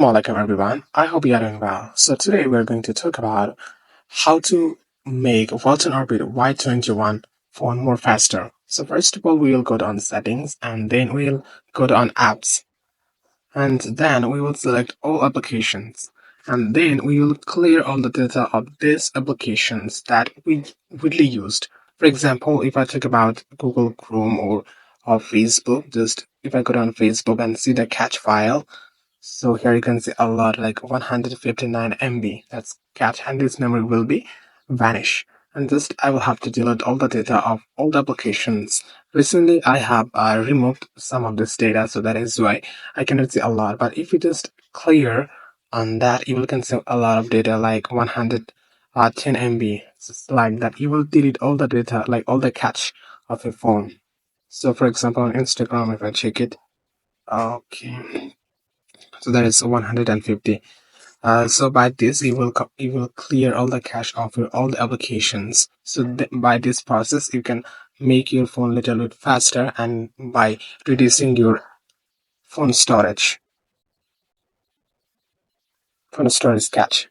Welcome everyone. I hope you are doing well. So today we're going to talk about how to make Walton Orbit Y21 phone more faster. So first of all, we will go down settings and then we'll go down apps and then we will select all applications and then we will clear all the data of these applications that we widely used. For example, if I talk about Google Chrome or Facebook, just if I go down Facebook and see the cache file, so here you can see a lot like 159 MB. That's cache and this memory will be vanish. And just I will have to delete all the data of all the applications. Recently I have removed some of this data, so that is why I cannot see a lot. But if you just clear on that, you will can see a lot of data like 110 MB. Just like that, you will delete all the data, like all the cache of your phone. So for example on Instagram, if I check it, okay. So that is 150. So by this, you will clear all the cache of all the applications. So by this process, you can make your phone a little bit faster, and by reducing your phone storage, phone storage cache.